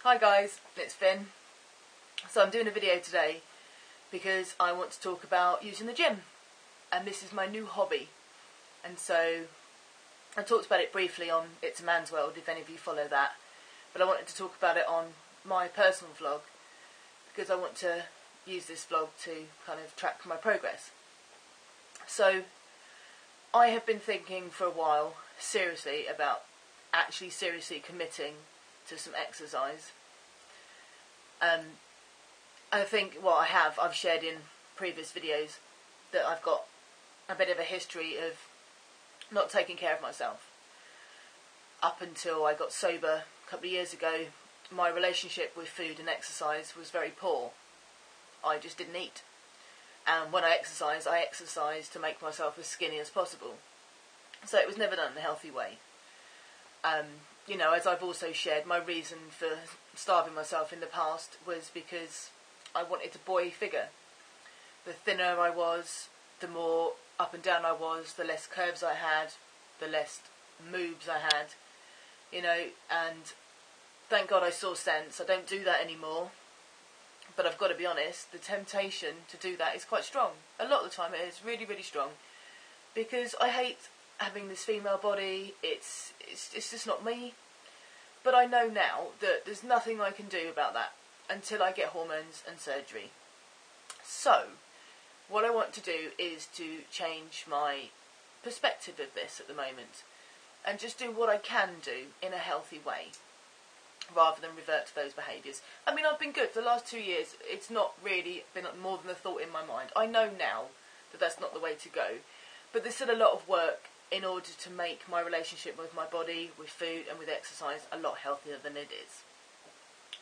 Hi guys, it's Finn. So I'm doing a video today because I want to talk about using the gym, and this is my new hobby. And so I talked about it briefly on It's a Man's World, if any of you follow that, but I wanted to talk about it on my personal vlog because I want to use this vlog to kind of track my progress. So I have been thinking for a while seriously about actually seriously committing to some exercise. I think, well, I've shared in previous videos that I've got a bit of a history of not taking care of myself. Up until I got sober a couple of years ago, my relationship with food and exercise was very poor. I just didn't eat. And when I exercise to make myself as skinny as possible. So it was never done in a healthy way. You know, as I've also shared, my reason for starving myself in the past was because I wanted a boy figure. The thinner I was, the more up and down I was, the less curves I had, the less moves I had, you know, and thank God I saw sense. I don't do that anymore, but I've got to be honest, the temptation to do that is quite strong. A lot of the time it is really, really strong, because I hate having this female body. It's just not me. But I know now that there's nothing I can do about that until I get hormones and surgery. So what I want to do is to change my perspective of this at the moment and just do what I can do in a healthy way rather than revert to those behaviours. I mean, I've been good for the last 2 years. It's not really been more than a thought in my mind. I know now that that's not the way to go, but there's still a lot of work in order to make my relationship with my body, with food and with exercise a lot healthier than it is.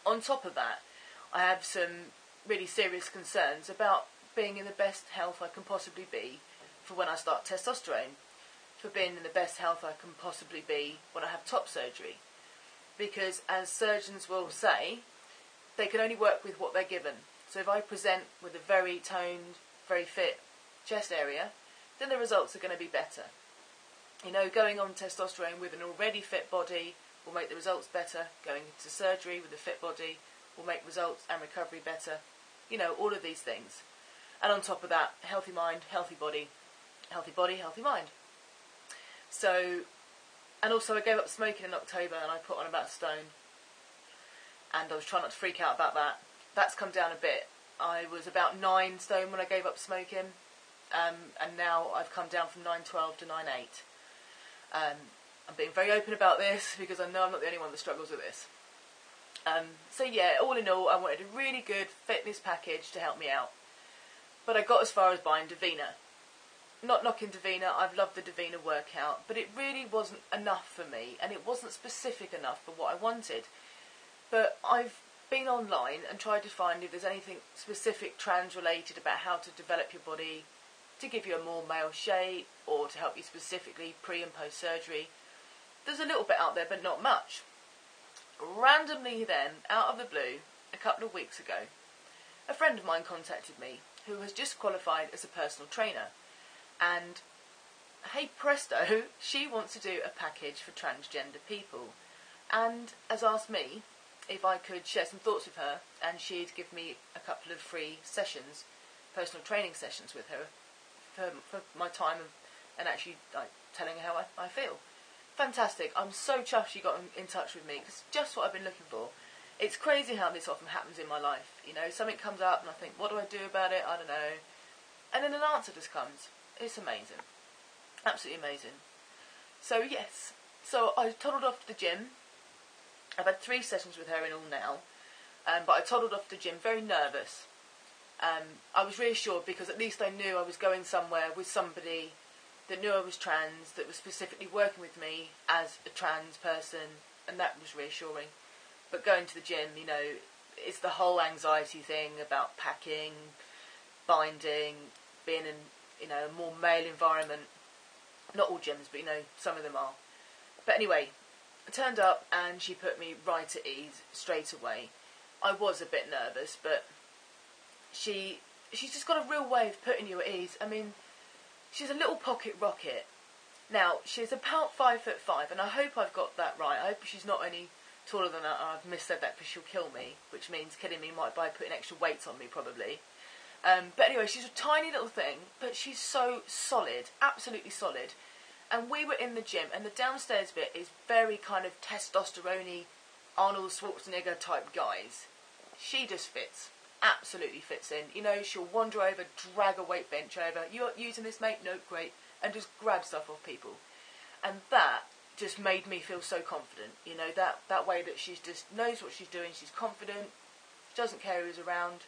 On top of that, I have some really serious concerns about being in the best health I can possibly be for when I start testosterone, for being in the best health I can possibly be when I have top surgery. Because as surgeons will say, they can only work with what they're given. So if I present with a very toned, very fit chest area, then the results are going to be better. You know, going on testosterone with an already fit body will make the results better. Going into surgery with a fit body will make results and recovery better. You know, all of these things. And on top of that, healthy mind, healthy body, healthy mind. So, and also I gave up smoking in October and I put on about a stone. And I was trying not to freak out about that. That's come down a bit. I was about 9 stone when I gave up smoking. And now I've come down from 9.12 to 9.8. I'm being very open about this because I know I'm not the only one that struggles with this. So yeah, all in all, I wanted a really good fitness package to help me out. But I got as far as buying Davina. Not knocking Davina, I've loved the Davina workout, but it really wasn't enough for me, and it wasn't specific enough for what I wanted. But I've been online and tried to find if there's anything specific trans related about how to develop your body to give you a more male shape, or to help you specifically pre and post surgery. There's a little bit out there, but not much. Randomly then, out of the blue, a couple of weeks ago, a friend of mine contacted me who has just qualified as a personal trainer, and hey presto, she wants to do a package for transgender people, and has asked me if I could share some thoughts with her, and she'd give me a couple of free sessions, personal training sessions with her, for my time and actually like telling her how I feel. Fantastic. I'm so chuffed she got in touch with me, because it's just what I've been looking for. It's crazy how this often happens in my life. You know, something comes up and I think, what do I do about it? I don't know. And then an answer just comes. It's amazing. Absolutely amazing. So yes. So I toddled off to the gym. I've had 3 sessions with her in all now. But I toddled off to the gym very nervous. I was reassured because at least I knew I was going somewhere with somebody that knew I was trans, that was specifically working with me as a trans person, and that was reassuring. But going to the gym, you know, it's the whole anxiety thing about packing, binding, being in, you know, a more male environment. Not all gyms, but you know, some of them are. But anyway, I turned up and she put me right at ease straight away. I was a bit nervous, but she's just got a real way of putting you at ease. I mean, she's a little pocket rocket. Now, she's about 5'5", and I hope I've got that right. I hope she's not only taller than her. I've missaid that because she'll kill me, which means killing me might by putting extra weights on me, probably. But anyway, she's a tiny little thing, but she's so solid, absolutely solid. And we were in the gym, and the downstairs bit is very kind of testosterone-y, Arnold Schwarzenegger type guys. She just fits, absolutely fits in. You know, she'll wander over, drag a weight bench over. You're using this, mate? No, great. And just grab stuff off people. And that just made me feel so confident. You know, that way that she just knows what she's doing. She's confident, doesn't care who's around,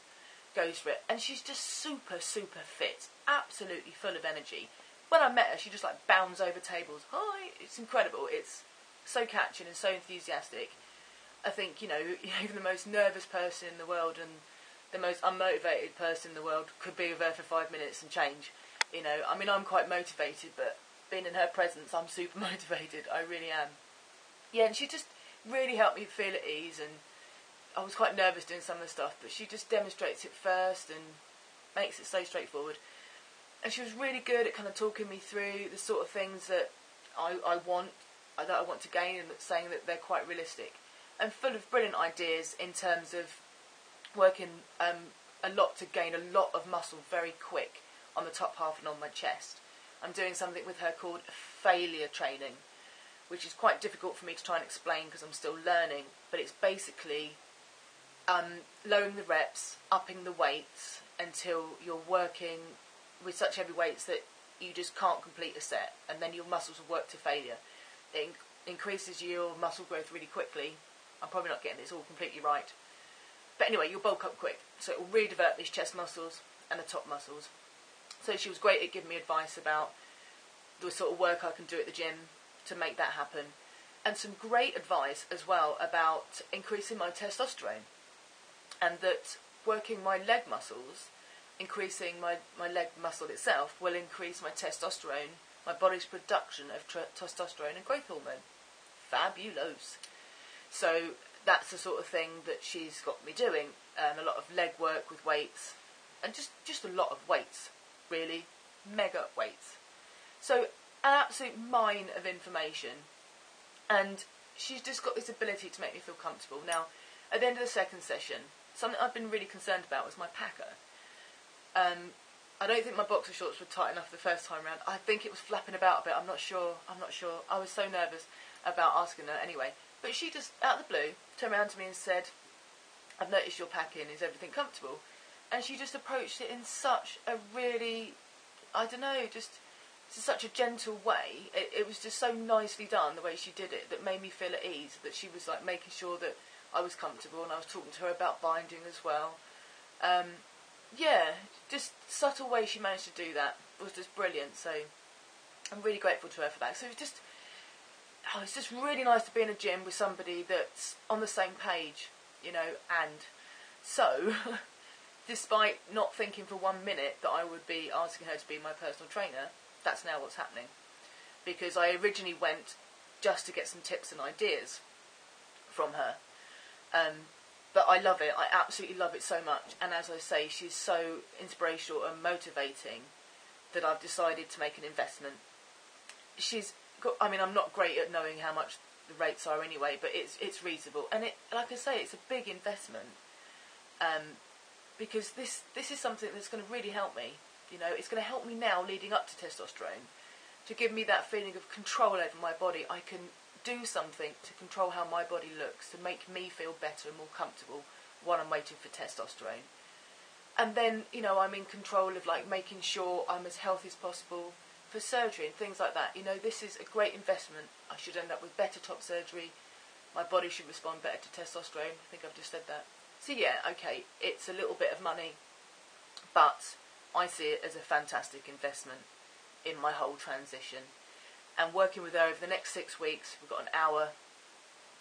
goes for it. And she's just super, super fit, absolutely full of energy. When I met her, she just like bounds over tables. Hi, it's incredible. It's so catching and so enthusiastic. I think, you know, even the most nervous person in the world and the most unmotivated person in the world could be with her for 5 minutes and change. You know, I mean, I'm quite motivated, but being in her presence, I'm super motivated. I really am. Yeah, and she just really helped me feel at ease, and I was quite nervous doing some of the stuff, but she just demonstrates it first and makes it so straightforward. And she was really good at kind of talking me through the sort of things that I want to gain, and saying that they're quite realistic. And full of brilliant ideas in terms of working a lot to gain a lot of muscle very quick on the top half and on my chest. I'm doing something with her called failure training, which is quite difficult for me to try and explain because I'm still learning, but it's basically lowering the reps, upping the weights until you're working with such heavy weights that you just can't complete a set, and then your muscles will work to failure. It increases your muscle growth really quickly. I'm probably not getting this all completely right. But anyway, you'll bulk up quick. So it will really develop these chest muscles and the top muscles. So she was great at giving me advice about the sort of work I can do at the gym to make that happen. And some great advice as well about increasing my testosterone. And that working my leg muscles, increasing my leg muscle itself, will increase my testosterone, my body's production of testosterone and growth hormone. Fabulous. So that's the sort of thing that she's got me doing. A lot of leg work with weights, and just a lot of weights, really. Mega weights. So an absolute mine of information. And she's just got this ability to make me feel comfortable. Now, at the end of the second session, something I've been really concerned about was my packer. I don't think my boxer shorts were tight enough the first time round. I think it was flapping about a bit. I'm not sure. I was so nervous about asking her anyway. But she just, out of the blue, turned around to me and said, I've noticed your packing. Is everything comfortable? And she just approached it in such a really, I don't know, just such a gentle way. It was just so nicely done, the way she did it, that made me feel at ease, that she was like making sure that I was comfortable, and I was talking to her about binding as well. Yeah, just subtle way she managed to do that was just brilliant. So I'm really grateful to her for that. So it's just really nice to be in a gym with somebody that's on the same page, you know. And so, despite not thinking for 1 minute that I would be asking her to be my personal trainer, that's now what's happening. Because I originally went just to get some tips and ideas from her. But I love it. I absolutely love it so much. And as I say, she's so inspirational and motivating that I've decided to make an investment. I'm not great at knowing how much the rates are anyway, but it's reasonable. And like I say, it's a big investment. Because this is something that's going to really help me. You know, it's going to help me now leading up to testosterone, to give me that feeling of control over my body. I can do something to control how my body looks, to make me feel better and more comfortable while I'm waiting for testosterone. And then, you know, I'm in control of like making sure I'm as healthy as possible for surgery and things like that. You know, this is a great investment. I should end up with better top surgery. My body should respond better to testosterone. I think I've just said that. So yeah, okay, it's a little bit of money, but I see it as a fantastic investment in my whole transition. And working with her over the next 6 weeks, we've got an hour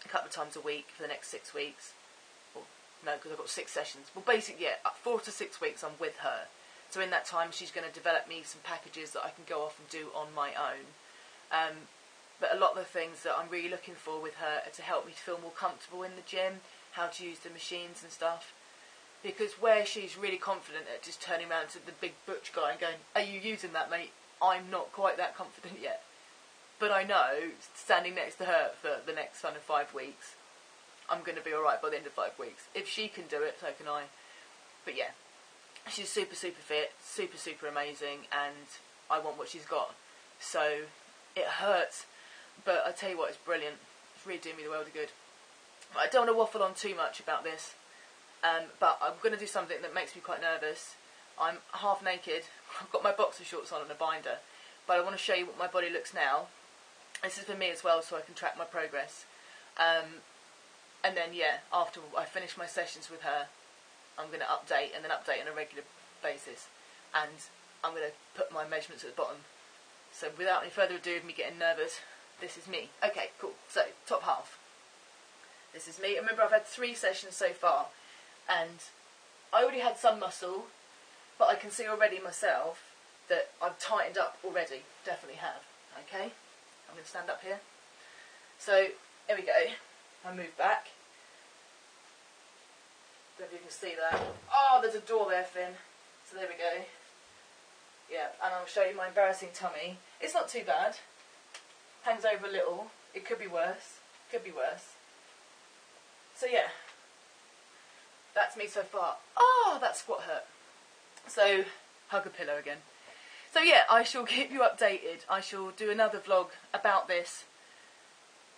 a couple of times a week for the next 6 weeks. Well, no, because I've got 6 sessions. Well, basically, yeah, 4 to 6 weeks I'm with her. So in that time, she's going to develop me some packages that I can go off and do on my own. But a lot of the things that I'm really looking for with her are to help me to feel more comfortable in the gym, how to use the machines and stuff. Because where she's really confident at just turning around to the big butch guy and going, are you using that, mate? I'm not quite that confident yet. But I know, standing next to her for the next kind of 5 weeks, I'm going to be alright by the end of 5 weeks. If she can do it, so can I. But yeah, she's super, super fit, super, super amazing, and I want what she's got. So it hurts, but I tell you what, it's brilliant. It's really doing me the world of good. I don't want to waffle on too much about this, but I'm going to do something that makes me quite nervous. I'm half naked. I've got my boxer shorts on and a binder, but I want to show you what my body looks now. This is for me as well, so I can track my progress. And then, yeah, after I finish my sessions with her, I'm going to update and then update on a regular basis. And I'm going to put my measurements at the bottom. So without any further ado of me getting nervous, this is me. Okay, cool. So, top half. This is me. Remember, I've had 3 sessions so far. And I already had some muscle, but I can see already myself that I've tightened up already. Definitely have. Okay? I'm going to stand up here. So, here we go. I move back. Don't know if you can see that. Oh, there's a door there, Finn. So there we go. Yeah, and I'll show you my embarrassing tummy. It's not too bad. Hangs over a little. It could be worse. Could be worse. So yeah. That's me so far. Oh, that squat hurt. So, hug a pillow again. So yeah, I shall keep you updated. I shall do another vlog about this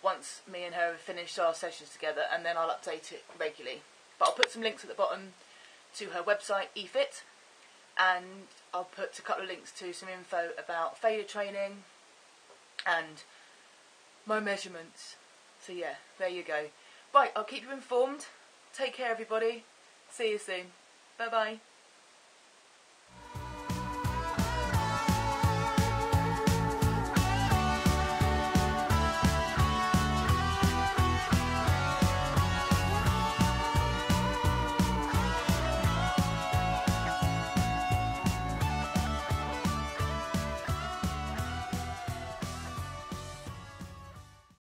once me and her have finished our sessions together, and then I'll update it regularly. But I'll put some links at the bottom to her website, e-FITT, and I'll put a couple of links to some info about failure training and my measurements. So yeah, there you go. Right, I'll keep you informed. Take care, everybody. See you soon. Bye-bye.